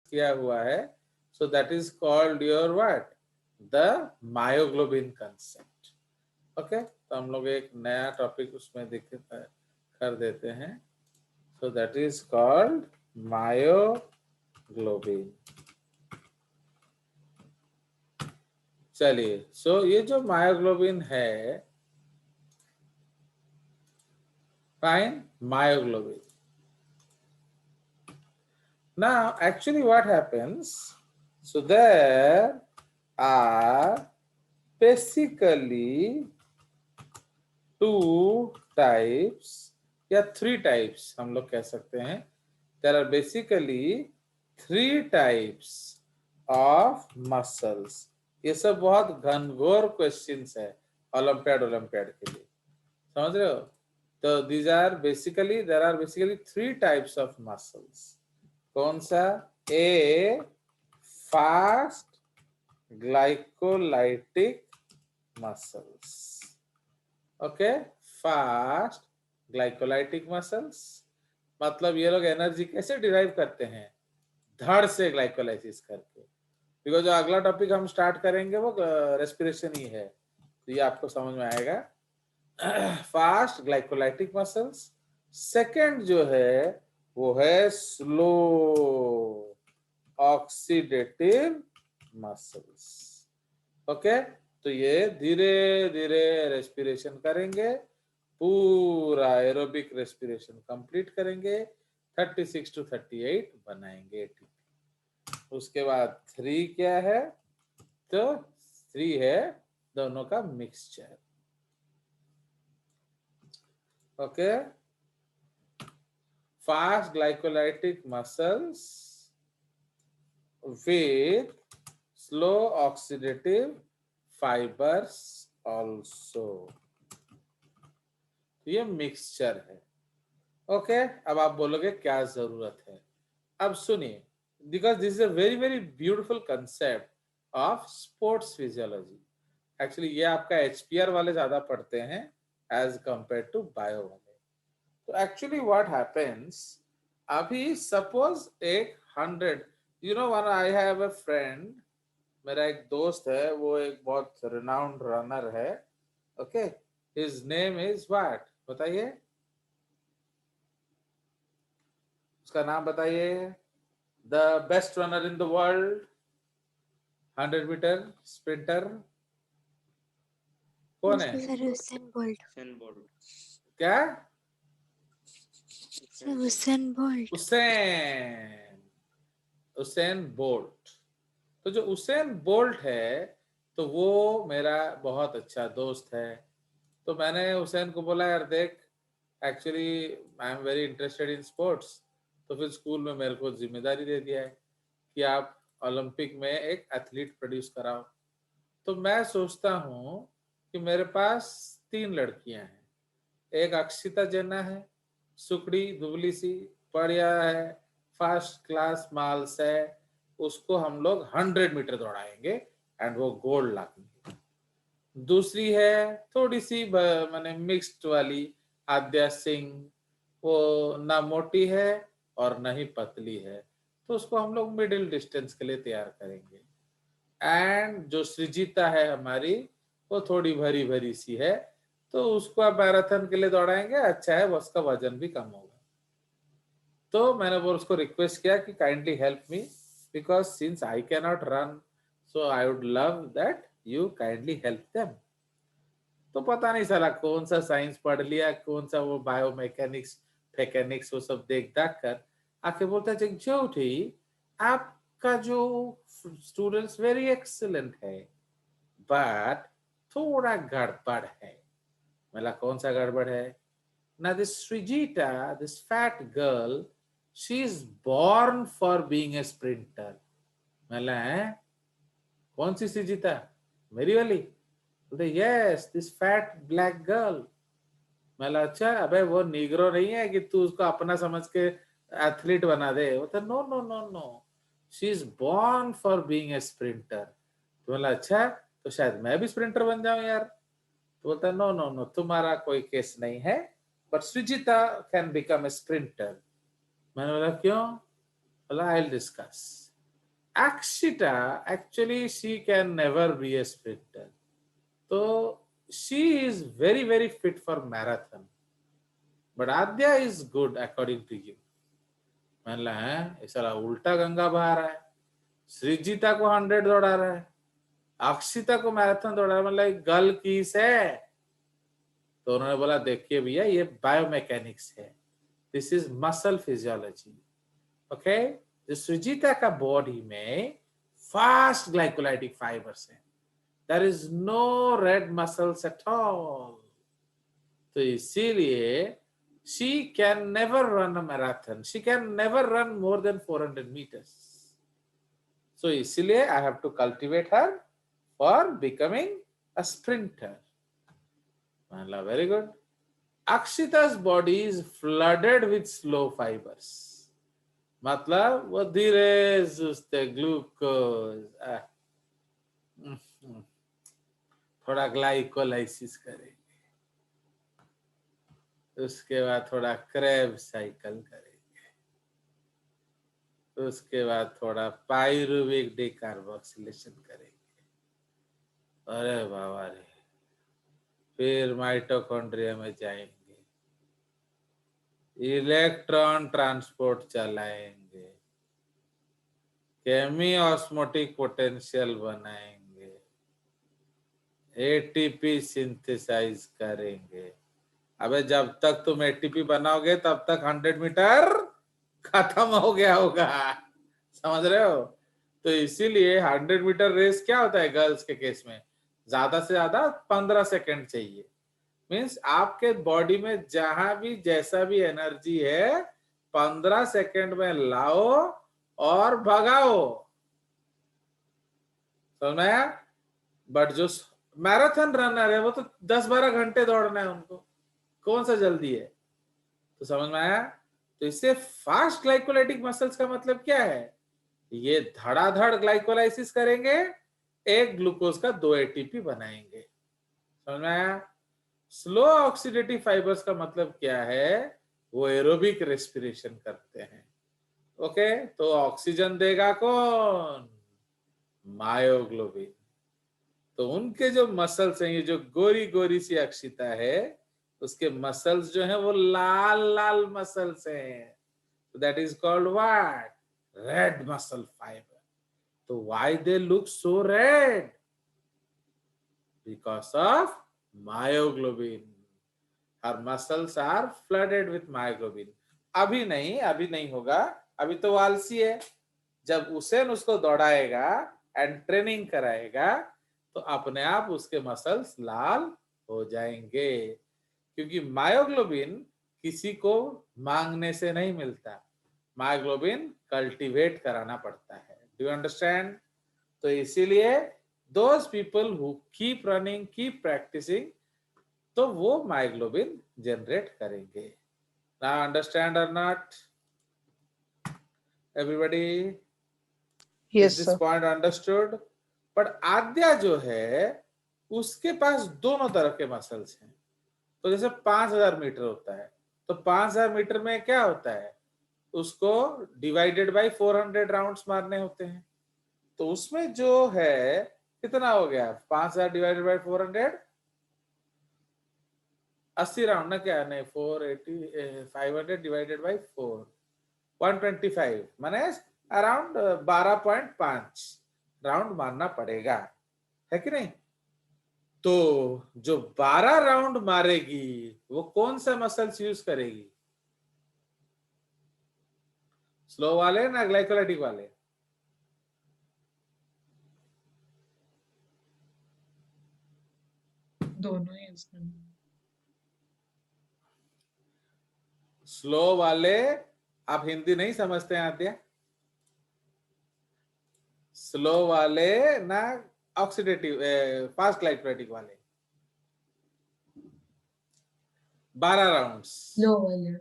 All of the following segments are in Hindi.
किया हुआ है, so that is called your what, the myoglobin concept. Okay, तो हम लोग एक नया टॉपिक उसमें देख कर देते हैं। So that is called myoglobin. चलिए, सो ये जो मायोग्लोबिन है, fine, myoglobin. Now, actually what happens, so there are basically two types या three types हम लोग कह सकते हैं. There are basically three types of muscles. ये सब बहुत घनघोर क्वेश्चंस है ओलंपियाड के लिए, समझ रहे हो? तो these are basically, there are basically three types of muscles. कौन सा? A fast glycolytic muscles. Okay, fast glycolytic muscles मतलब ये लोग एनर्जी कैसे डिराइव करते हैं? धड़ से ग्लाइकोलाइसिस करके। बिकॉज जो अगला टॉपिक हम स्टार्ट करेंगे वो रेस्पिरेशन ही है, तो ये आपको समझ में आएगा। Fast glycolytic muscles. सेकंड जो है वो है स्लो ऑक्सीडेटिव मसल्स। ओके, तो ये धीरे धीरे रेस्पिरेशन करेंगे, पूरा एरोबिक रेस्पिरेशन कंप्लीट करेंगे, 36 to 38 बनाएंगे ATP। उसके बाद 3 क्या है? तो 3 है दोनों का mixture. Okay, fast glycolytic muscles with slow oxidative fibers also, ये मिक्सचर है। ओके, अब आप बोलोगे क्या जरूरत है? अब सुनिए, because this is a very very beautiful concept of sports physiology. Actually ये आपका HPR वाले ज्यादा पढ़ते हैं एज कंपेयर टू बायो वाले। तो एक्चुअली व्हाट हैपेंस, अभी सपोज एक 100, you know one, I have a friend, मेरा एक दोस्त है, वो एक बहुत रिनाउंड रनर है। Okay, his name is what, बताइए उसका नाम बताइए। The best runner in the world, 100 meter sprinter कौन है? Sir Hussain Bolt. क्या? Sir Hussain Bolt. Usain, Usain Bolt. तो जो उसेन बोल्ट है, तो वो मेरा बहुत अच्छा दोस्त है। तो मैंने हुसैन को बोला, यार देख, actually I am very interested in sports. तो फिर स्कूल में मेरे को जिम्मेदारी दे दिया है कि आप ओलंपिक में एक एथलीट प्रोड्यूस कराओ। तो मैं सोचता हूँ कि मेरे पास 3 लड़कियां हैं। एक अक्षिता जेना है, सुकड़ी दुबली सी, बढ़िया है, फर्स्ट क्लास माल्स है, उसको हम लोग 100 मीटर दौड़ाएंगे एंड वो गोल्ड लाएंगे। दूसरी है थोड़ी सी माने मिक्स्ड वाली, आद्या सिंह, वो ना मोटी है और ना ही पतली है, तो उसको हम लोग मिडिल डिस्टेंस के लिए तैयार करेंगे। एंड जो सृजिता है हमारी, वो थोड़ी भरी भरी सी है, तो उसको आप मैराथन के लिए दौड़ाएंगे, अच्छा है, उसका वजन भी कम होगा। तो मैंने वो उसको रिक्वेस्ट किया कि kindly help me, because since I can not run, so I would love that you kindly help them. तो पता नहीं साला कौन सा साइंस पढ़ लिया, कौन सा वो बायोमैकेनिक्स मैकेनिक्स, वो सब देख दाख कर आके बोलता है, ज्योति आपका जो स्टूडेंट्स वेरी एक्सीलेंट है, बट थोड़ा गड़बड़ है। मतलब कौन सा गड़बड़ है? ना this Srijita, this fat girl, she is born for being a sprinter. मतलब है कौन सी सृजिता? मेरी वाली? बोलते yes, this fat black girl. मतलब अच्छा, अबे वो नीग्रो नहीं है कि तू उसको अपना समझ के एथलीट बना दे। वो तो no no no no, she is born for being a sprinter. तो बोला अच्छा, तो शायद मैं भी स्प्रिंटर बन जाऊं यार। तो बोलता नो नो नो, तुम्हारा कोई केस नहीं है, but Srijita can become a sprinter. मैंने बोला क्यों? बोला I will discuss. Akshita, actually, she can never be a sprinter. So she is very, very fit for marathon. But Adya is good according to you. मैंने कहा है ऐसा उल्टा गंगा बहा रहा है, सृजिता को 100 दौड़ा रहा है, अक्षिता को मैराथन दौड़ा रहा है, मतलब गल किस है? तो उन्होंने बोला देखिए भैया ये बायोमैकेनिक्स है, this is muscle physiology. Okay, जो सृजिता का बॉडी में फास्ट ग्लाइकोलाइटिक फाइबर्स है, there is no red muscles at all. तो इसीलिए she can never run a marathon, she can never run more than 400 meters. So इसीलिए I have to cultivate her for becoming a sprinter. मतलब very good. Akshita's body is flooded with slow fibers. मतलब वो धीरे सुस्ते ग्लूकोज थोड़ा ग्लाइकोलाइसिस करेंगे, उसके बाद थोड़ा क्रेब साइकिल करेंगे, उसके बाद थोड़ा पाइरुविक डिकार्बोक्सिलेशन करेंगे. अरे बाबा रे, फिर माइटोकॉन्ड्रिया में जाएंगे, इलेक्ट्रॉन ट्रांसपोर्ट चलाएंगे, केमी ऑस्मोटिक पोटेंशियल बनाएंगे, एटीपी सिंथेसाइज करेंगे. अबे जब तक तुम एटीपी बनाओगे तब तक 100 मीटर खत्म हो गया होगा, समझ रहे हो? तो इसीलिए 100 मीटर रेस क्या होता है गर्ल्स के केस में, ज्यादा से ज्यादा 15 सेकंड चाहिए. मींस आपके बॉडी में जहां भी जैसा भी एनर्जी है 15 सेकंड में लाओ और भगाओ, समझ में आया? बट जो मैराथन रनर है वो तो 10-12 घंटे दौड़ना है उनको, कौन सा जल्दी है? तो समझ में आया? तो इससे फास्ट ग्लाइकोलाइटिक मसल्स का मतलब क्या है? ये धड़ाधड़ ग्लाइकोलाइसिस करेंगे, एक ग्लूकोज का 2 एटीपी बनाएंगे. समझ में आया? स्लो ऑक्सीडेटिव फाइबर्स का मतलब क्या है? वो एरोबिक रेस्पिरेशन करते हैं. ओके, तो ऑक्सीजन देगा कौन? मायोग्लोबिन. तो उनके जो मसल्स हैं, ये जो गोरी गोरी सी अक्षिता है, उसके मसल्स जो हैं वो लाल लाल मसल्स हैं. That is called what? Red muscle fibre. तो why they look so red? Because of myoglobin. हर muscles are flooded with myoglobin. अभी नहीं होगा, अभी तो आलसी है. जब हुसैन उसको दौड़ाएगा एंड ट्रेनिंग कराएगा तो अपने आप उसके मसल्स लाल हो जाएंगे, क्योंकि मायोग्लोबिन किसी को मांगने से नहीं मिलता, मायोग्लोबिन कल्टीवेट कराना पड़ता है. Do you understand? तो इसीलिए those people who keep running, keep practising, तो वो मायोग्लोबिन जनरेट करेंगे. Now understand or not everybody? Yes, Is this sir. point understood? But Adya जो है उसके पास दोनों तरह के मसल्स हैं. तो जैसे 5000 मीटर होता है, तो 5000 मीटर में क्या होता है, उसको डिवाइडेड बाय 400 राउंड्स मारने होते हैं. तो उसमें जो है कितना हो गया, 5000 डिवाइडेड बाय 400, 80 राउंड ना, क्या नहीं, 480, 500 डिवाइडेड बाय 4, 125, माने अराउंड 12.5 राउंड मारना पड़ेगा, है कि नहीं? तो जो 12 राउंड मारेगी वो कौन सा मसल्स यूज करेगी? स्लो वाले ना ग्लाइकोलाइटिक वाले? दोनों ही इसमें. स्लो वाले, आप हिंदी नहीं समझते हैं आद्या? स्लो वाले ना ऑक्सीडेटिव फास्ट ग्लाइकोलाइटिक वाले? 12 राउंड्स Slow वाले.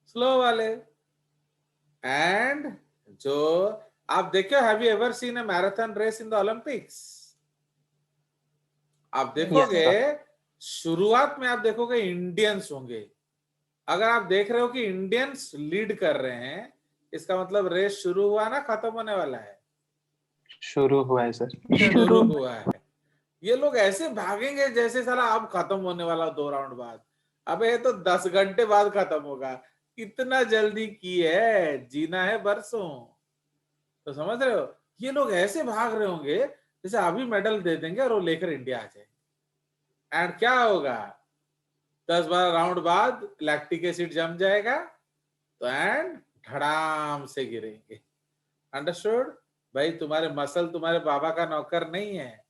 स्लो वाले. एंड जो आप देखो, have you ever seen a marathon race in the Olympics? आप देखोगे शुरुआत में आप देखोगे इंडियंस होंगे. अगर आप देख रहे हो कि इंडियंस लीड कर रहे हैं, इसका मतलब रेस शुरू हुआ ना, खत्म होने वाला है. शुरू हुआ है सर। शुरू हुआ है। ये लोग ऐसे भागेंगे जैसे साला अब खत्म होने वाला 2 राउंड बाद। अबे ये तो 10 घंटे बाद खत्म होगा। इतना जल्दी की है, जीना है बरसों। तो समझ रहे हो, ये लोग ऐसे भाग रहे होंगे जैसे अभी मेडल दे देंगे और वो लेकर इंडिया आ जाए। एंड क्या होगा, 10-12 राउंड बाद लैक्टिक एसिड जम जाएगा तो एंड धड़ाम से गिरेंगे। अंडरस्टूड भाई? तुम्हारे मसल तुम्हारे बाबा का नौकर नहीं है,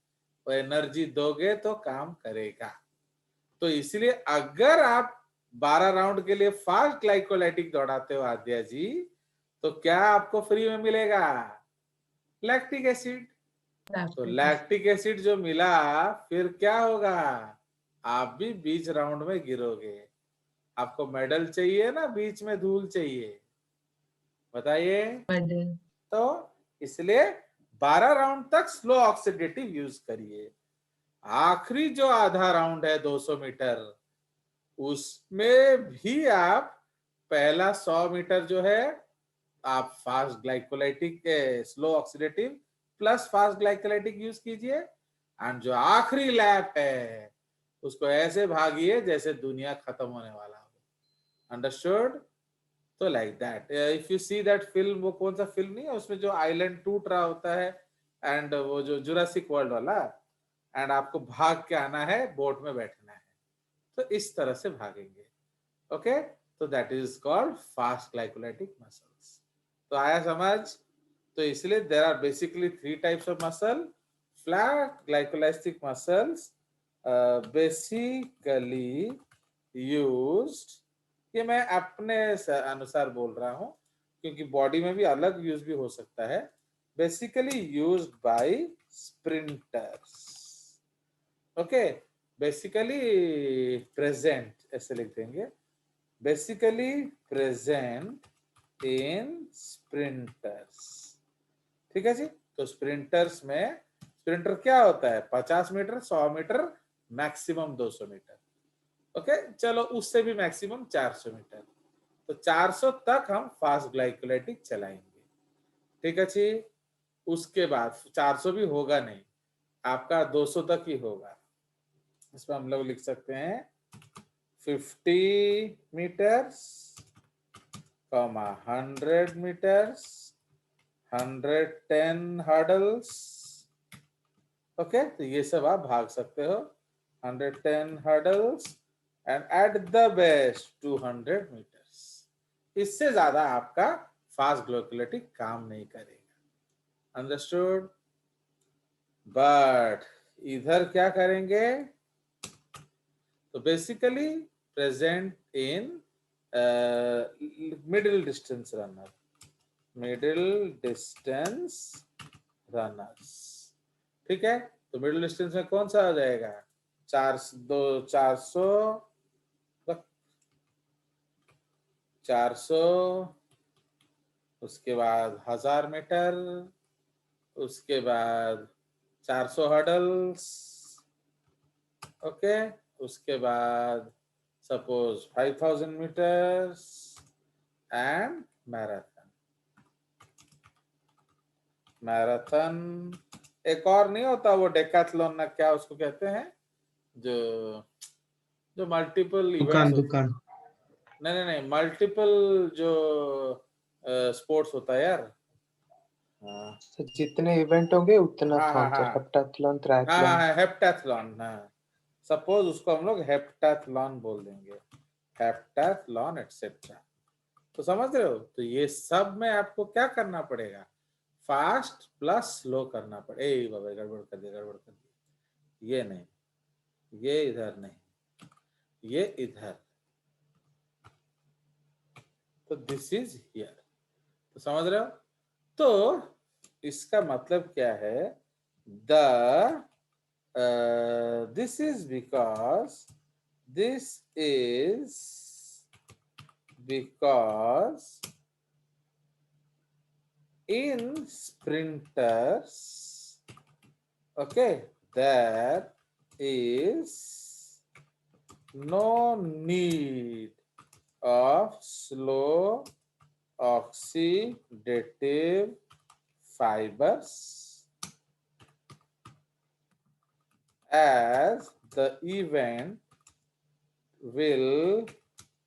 वो एनर्जी दोगे तो काम करेगा। तो इसलिए अगर आप 12 राउंड के लिए फास्ट ग्लाइकोलाइटिक दौड़ाते हो आद्या जी, तो क्या आपको फ्री में मिलेगा? Lactic acid. तो लैक्टिक एसिड जो मिला, फिर क्या होगा, आप भी बीच राउंड में गिरोगे। आपको मेडल चाहिए ना बीच में धूल चाहिए? बताइए। तो इसलिए 12 राउंड तक स्लो ऑक्सीडेटिव यूज करिए। आखिरी जो आधा राउंड है 200 मीटर, उसमें भी आप पहला 100 मीटर जो है आप fast glycolytic slow oxidative plus fast glycolytic use कीजिए। एंड जो आखिरी लैप है उसको ऐसे भागिए जैसे दुनिया खत्म होने वाला हो। अंडरस्टूड? तो like that if you see that film, वो कौन सा फिल्म नहीं है उसमें जो आइलैंड टूट रहा होता है एंड वो जो जुरासिक वर्ल्ड वाला, एंड आपको भाग के आना है, बोट में बैठना है, तो इस तरह से भागेंगे। ओके, तो that is called fast glycolytic muscles. तो आया समझ? तो इसलिए there are basically 3 types of muscle. Flat glycolytic muscles basically used, ये मैं अपने अनुसार बोल रहा हूं क्योंकि बॉडी में भी अलग यूज भी हो सकता है। Basically used by sprinters. Okay, basically present ऐसे लिख देंगे, बेसिकली प्रेजेंट इन स्प्रिंटर्स। ठीक है जी? तो स्प्रिंटर्स में, स्प्रिंटर क्या होता है, 50 meter, 100 meter, maximum 200 meter. Okay, चलो उससे भी मैक्सिमम 400 मीटर। तो 400 तक हम फास्ट ग्लाइकोलाइटिक चलाएंगे। ठीक है जी? उसके बाद 400 भी होगा नहीं, आपका 200 तक ही होगा। इसमें हम लोग लिख सकते हैं 50 meters, 100 meters, 110 hurdles। ओके, तो ये सब आप भाग सकते हो, 110 hurdles and at the best 200 meters। इससे ज्यादा आपका फास्ट ग्लाइकोलाइटिक काम नहीं करेगा। अंडरस्टूड? बट इधर क्या करेंगे, तो basically present in middle distance runner, middle distance runners. ठीक है? तो मिडिल डिस्टेंस में कौन सा आ जाएगा, 400, 400, उसके बाद 1000 मीटर, उसके बाद 400 हर्डल्स। ओके, उसके बाद suppose 5000 meters and marathon. Marathon एक और नहीं होता वो डेकाथलॉन ना, क्या उसको कहते हैं, जो जो मल्टीपल इवेंट्स, दुकान नहीं मल्टीपल जो स्पोर्ट्स होता है यार। तो जितने इवेंट होंगे उतना हाँ हाँ काउंटर, हाँ हेप्टाथलॉन, हाँ ट्रायथलॉन। हाँ, हेप्टाथलॉन। हाँ, सपोज उसको हम लोग हेप्टाथलॉन बोल देंगे, हेप्टाथलॉन एक्सेट्रा। तो समझ रहे हो? तो ये सब में आपको क्या करना पड़ेगा, फास्ट प्लस स्लो करना पड़े। ए बाबा, गड़बड़ कर दिया, गड़बड़ कर दिया, ये नहीं, ये इधर नहीं, ये इधर। तो दिस इज हियर। तो समझ रहे हो? तो इसका मतलब क्या है, the this is because, this is because in sprinters, okay, there is no need of slow oxidative fibers as the event will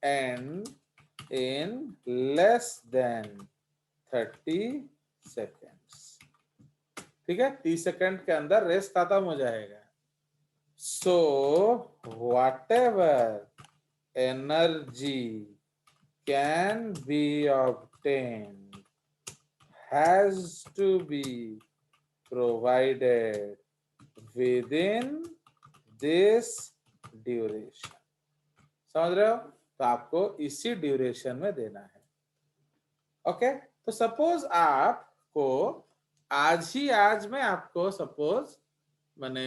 end in less than 30 seconds. ठीक है, 30 सेकंड के अंदर रेस खत्म हो जाएगा. So whatever energy can be obtained has to be provided within this duration. समझ रहे हो? तो आपको इसी ड्यूरेशन में देना है. ओके, तो सपोज आपको आज में आपको सपोज माने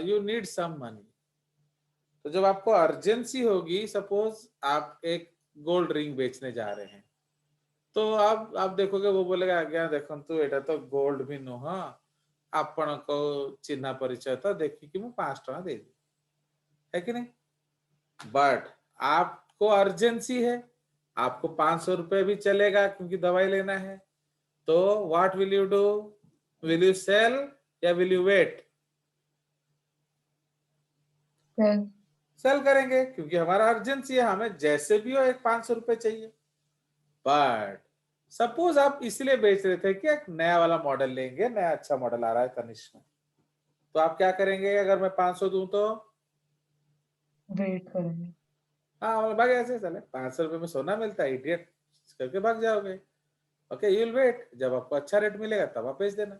यू नीड सम मनी, तो जब आपको अर्जेंसी होगी, सपोज आप एक गोल्ड रिंग बेचने जा रहे हैं, तो आप देखोगे वो बोलेगा आज्ञा देखंतु एटा तो गोल्ड भी नुह, आपण को चिन्हा परिचय तो देखिए कि मैं 5 टका दे दी, है कि नहीं? बट आपको अर्जेंसी है, आपको 500 रुपए भी चलेगा क्योंकि दवाई लेना है, तो what will you do? Will you sell या will you wait? Well, sell करेंगे क्योंकि हमारा अर्जेंसी है, हमें जैसे भी हो एक 500 रुपए चाहिए. बट सपोज आप इसलिए बेच रहे थे कि एक नया वाला मॉडल लेंगे, नया अच्छा मॉडल आ रहा है तनिष्क में, तो आप क्या करेंगे? अगर मैं 500 दूं तो wait करेंगे. हाँ भाग, ऐसे चले 500 रुपए में सोना मिलता है, इडियट करके भाग जाओगे. ओके, यू विल वेट, जब आपको अच्छा रेट मिलेगा तब आप बेच देना.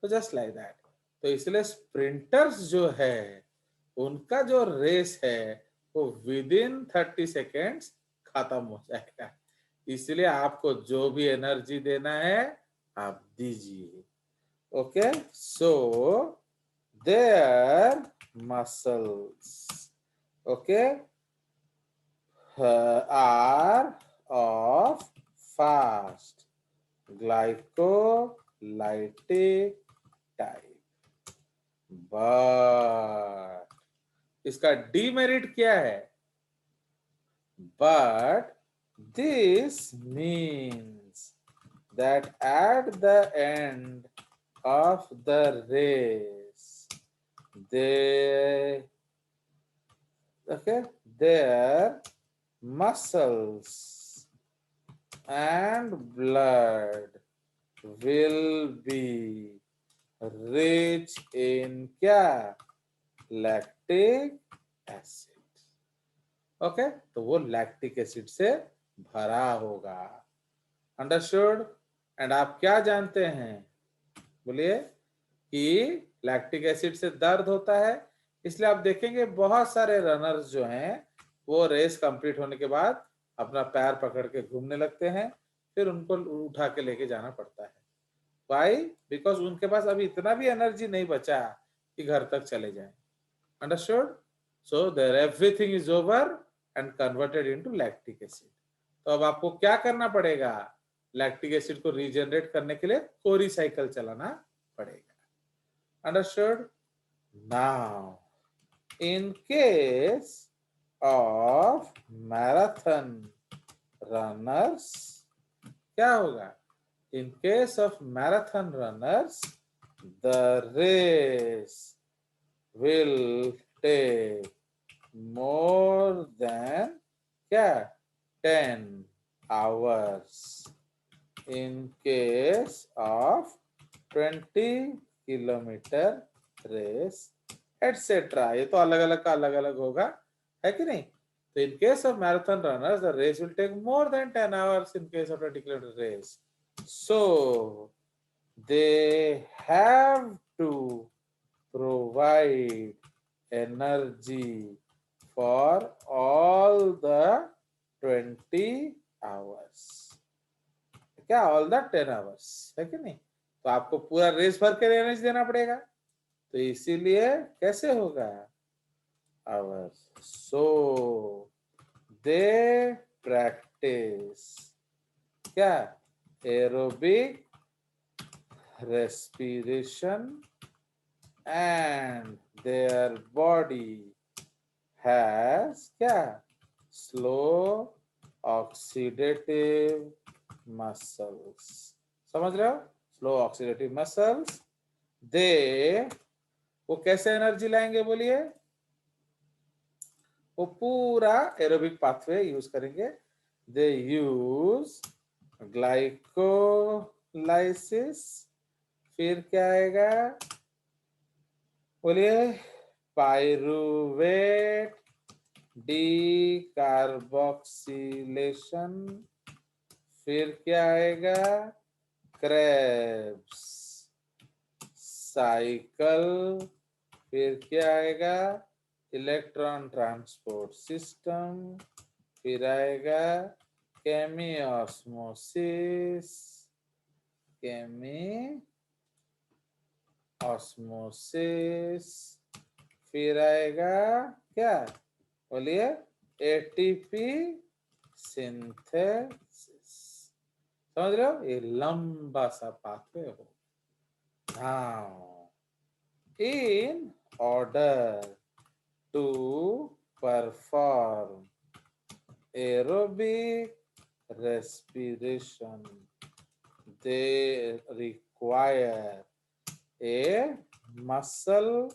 तो जस्ट लाइक दैट. तो इसलिए स्प्रिंटर्स जो है उनका जो रेस है वो विद इन 30 सेकेंड्स खत्म हो जाएगा. इसलिए आपको जो भी एनर्जी देना है आप दीजिए. Okay, so there muscles okay are of fast glycolytic type, but इसका डीमेरिट क्या है? But this means that at the end of the race, their muscles and blood will be rich in क्या? Lactic acid. ओके, तो वो लैक्टिक एसिड से भरा होगा. अंडरस्टूड? एंड आप क्या जानते हैं? बोलिए. कि लैक्टिक एसिड से दर्द होता है, इसलिए आप देखेंगे बहुत सारे रनर्स जो हैं वो रेस कंप्लीट होने के बाद अपना पैर पकड़ के घूमने लगते हैं, फिर उनको उठा के लेके जाना पड़ता है. व्हाई? बिकॉज उनके पास अभी इतना भी एनर्जी नहीं बचा कि घर तक चले जाएं. Understood? So there everything is over and converted into lactic acid. तो अब आपको क्या करना पड़ेगा? लैक्टिक एसिड को रीजनरेट करने के लिए कोरी साइकिल चलाना पड़ेगा. Understood? Now, in case of marathon runners, क्या होगा? In case of marathon runners, the race will take more than क्या? 10 hours. In case of 20 kilometer race etcetera. ये तो अलग अलग का अलग अलग होगा, है कि नहीं? तो in case of marathon runners the race will take more than 10 hours in case of 20 kilometer race. So they have to provide energy for all the 20 hours. क्या? ऑल द 10 आवर्स, है कि नहीं? तो आपको पूरा रेस भर के एनर्जी देना पड़ेगा. तो इसीलिए कैसे होगा? आवर्स. सो दे प्रैक्टिस क्या? Aerobic respiration and their body has क्या? Slow oxidative muscles. समझ रहे हो? Slow oxidative muscles, they वो कैसे एनर्जी लाएंगे बोलिए? वो पूरा एरोबिक पाथवे यूज करेंगे। दे यूज ग्लाइकोलाइसिस, फिर क्या आएगा बोलिए? पाइरुवेट डीकार्बोक्सिलेशन, फिर क्या आएगा? क्रेब्स साइकिल, फिर क्या आएगा? इलेक्ट्रॉन ट्रांसपोर्ट सिस्टम, फिर आएगा केमिओस्मोसिस, फिर आएगा क्या बोलिए? ATP synthesis. समझ रहे हो? ये लंबा सा पाथवे हो। Now, in order to perform aerobic respiration, they require a muscle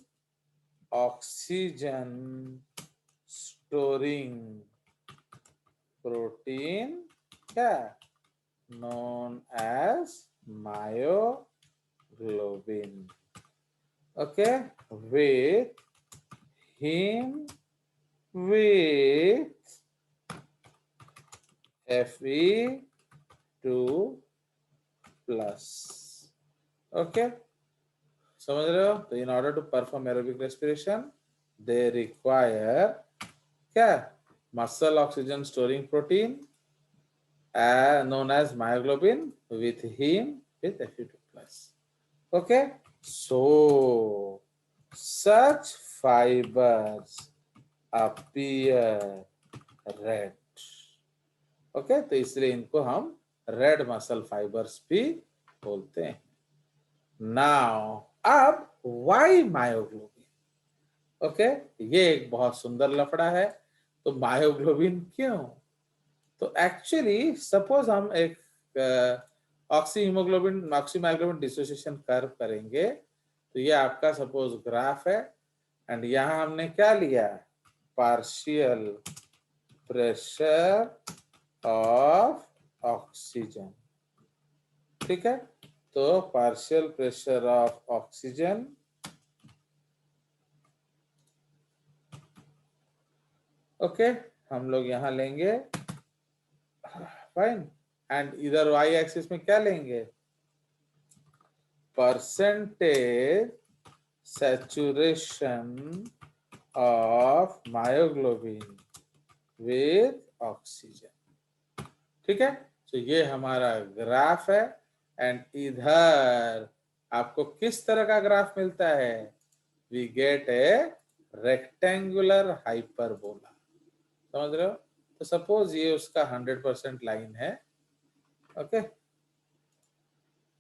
oxygen storing protein, क्या? Known as myoglobin. Okay, with Fe2 plus. Okay, समझ रहे हो? तो in order to perform aerobic respiration, they require क्या? Muscle oxygen storing protein known as myoglobin with heme with Fe2 plus. Okay, so such fibers appear red. Okay, तो इसलिए इनको हम रेड मसल फाइबर्स भी बोलते हैं। नाउ अब वाई मायोग्लोबिन? ओके, ये एक बहुत सुंदर लफड़ा है। तो मायोग्लोबिन क्यों? तो एक्चुअली सपोज हम एक ऑक्सीमायोग्लोबिन डिसोसिएशन कर्व करेंगे, तो ये आपका सपोज ग्राफ है, एंड यहां हमने क्या लिया? Partial pressure of oxygen. ठीक है, तो partial pressure of oxygen okay हम लोग यहां लेंगे, फाइन। एंड इधर वाई एक्सिस में क्या लेंगे? Percentage saturation of myoglobin with oxygen. ठीक है, तो ये हमारा ग्राफ है। एंड इधर आपको किस तरह का ग्राफ मिलता है? We get a rectangular hyperbola. समझ रहे हो? तो सपोज ये उसका 100% लाइन है। ओके,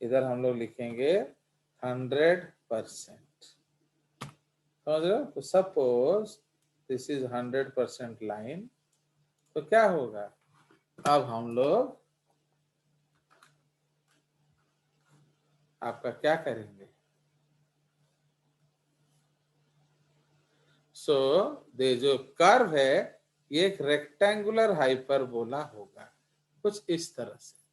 इधर हम लोग लिखेंगे 100%। समझ रहे हो? तो सपोज दिस इज 100% लाइन, तो क्या होगा? अब हम लोग आपका क्या करेंगे? सो ये जो कर्व है ये एक रेक्टेंगुलर हाइपरबोला होगा, कुछ इस तरह से।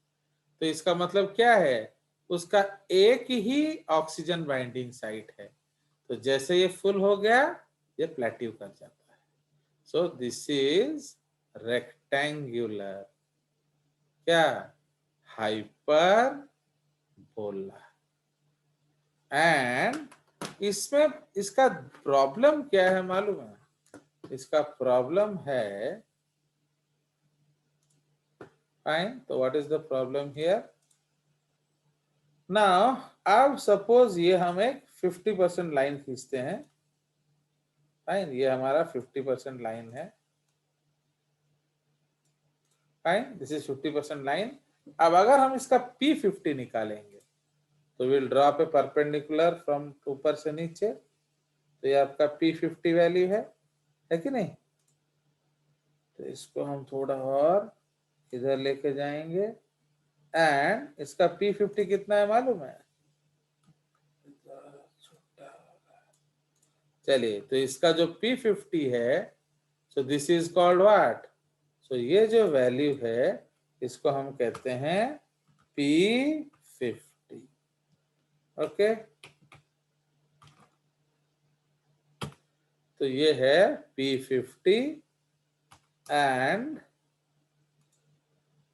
तो इसका मतलब क्या है? उसका एक ही ऑक्सीजन बाइंडिंग साइट है, तो जैसे ये फुल हो गया ये प्लेट्यू कर जाता है। सो दिस इज रेक्टेंगुलर क्या? हाइपरबोला। एंड इसमें इसका प्रॉब्लम क्या है मालूम है? इसका प्रॉब्लम है, फाइन, तो what is the problem here? Now अब सपोज ये हम एक 50% लाइन खींचते हैं, फाइन, ये हमारा 50% लाइन है, फाइन, दिस इज 50% लाइन। अब अगर हम इसका P50 निकालेंगे तो will drop A perpendicular from ऊपर से नीचे, तो ये आपका P50 वैल्यू है कि नहीं? तो इसको हम थोड़ा और इधर लेके जाएंगे, एंड इसका P50 कितना है मालूम है? चलिए, तो इसका जो P50 है, so this is called what? So ये जो वैल्यू है इसको हम कहते हैं P50. ओके, तो ये है P50 एंड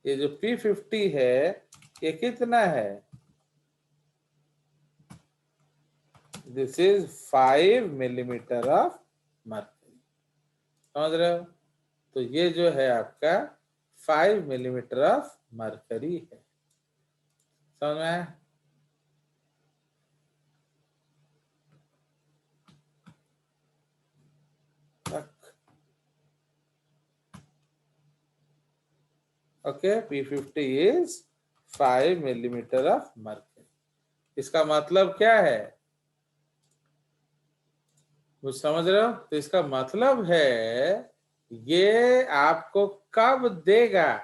ये जो P50 है ये कितना है? This is 5 millimetre of mercury. समझ रहे हो? तो ये जो है आपका 5 मिलीमीटर ऑफ मर्करी है. समझ में आया? Okay, P50 is 5 millimetre of mercury. इसका मतलब क्या है? कुछ समझ रहे हो? तो इसका मतलब है ये आपको कब देगा?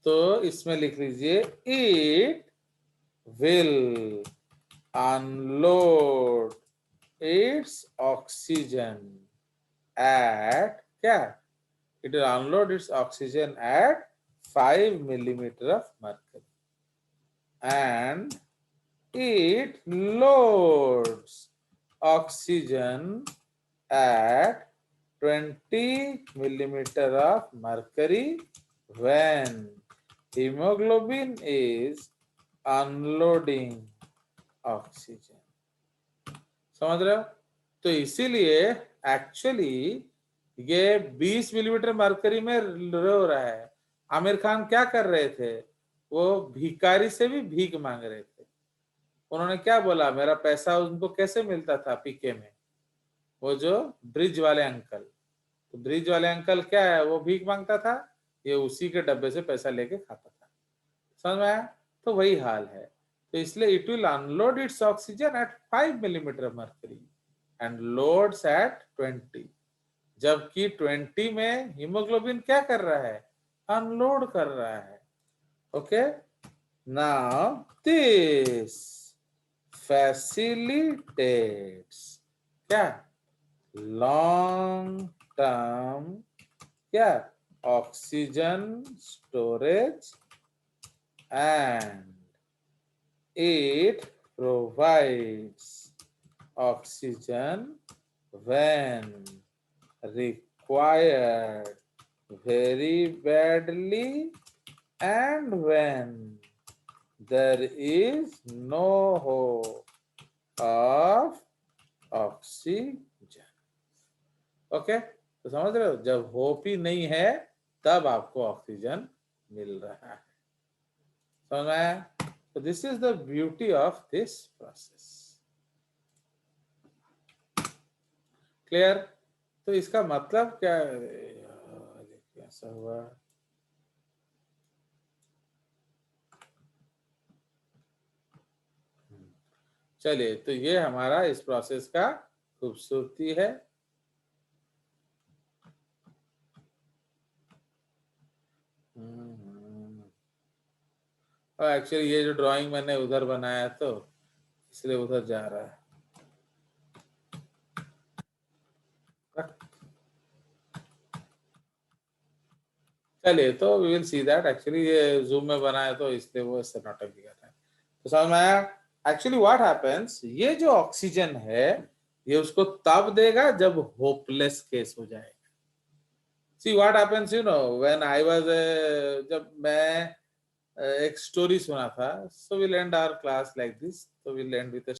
तो इसमें लिख लीजिए it will unload its oxygen at क्या? It will unload its oxygen at 5 millimeter of mercury and it loads oxygen at 20 millimeter of mercury when hemoglobin is unloading oxygen. समझ रहे हो? तो इसीलिए एक्चुअली ये 20 मिलीमीटर मरकरी में रो रहा है. आमिर खान क्या कर रहे थे? वो भिखारी से भी भीख मांग रहे थे. उन्होंने क्या बोला? मेरा पैसा उनको कैसे मिलता था पीके में? वो जो ब्रिज वाले अंकल, तो ब्रिज वाले अंकल क्या है? वो भीख मांगता था, ये उसी के डब्बे से पैसा लेके खाता था. समझ में आया? तो वही हाल है. तो इसलिए it will unload its oxygen at 5 millimeter mercury and loads at 20. जबकि 20 में हीमोग्लोबिन क्या कर रहा है? अनलोड कर रहा है. ओके, नाउ दिस फैसिलिटेट्स क्या? लॉन्ग टर्म क्या? Oxygen storage and it provides oxygen when required very badly and when there is no hope of oxygen. Okay, तो समझ रहे हो? जब होप ही नहीं है तब आपको ऑक्सीजन मिल रहा है. समझ में आया? तो this is the beauty of this process. Clear? तो इसका मतलब क्या है? कैसा हुआ? चलिए, तो ये हमारा इस प्रोसेस का खूबसूरती है. और एक्चुअली ये जो ड्राइंग मैंने उधर बनाया तो इसलिए उधर जा रहा है. चलिए, तो we will see that. Actually ये जूम में बनाया तो इसलिए वो इससे नाटक भी कर रहा है. तो समझ में आया? एक्चुअली व्हाट हैपेंस, ये जो ऑक्सीजन है ये उसको तब देगा जब होपलेस केस हो जाएगा. See what happens, you know, when I was, जब मैं एक स्टोरी सुना था. So we and our class like this. So we and with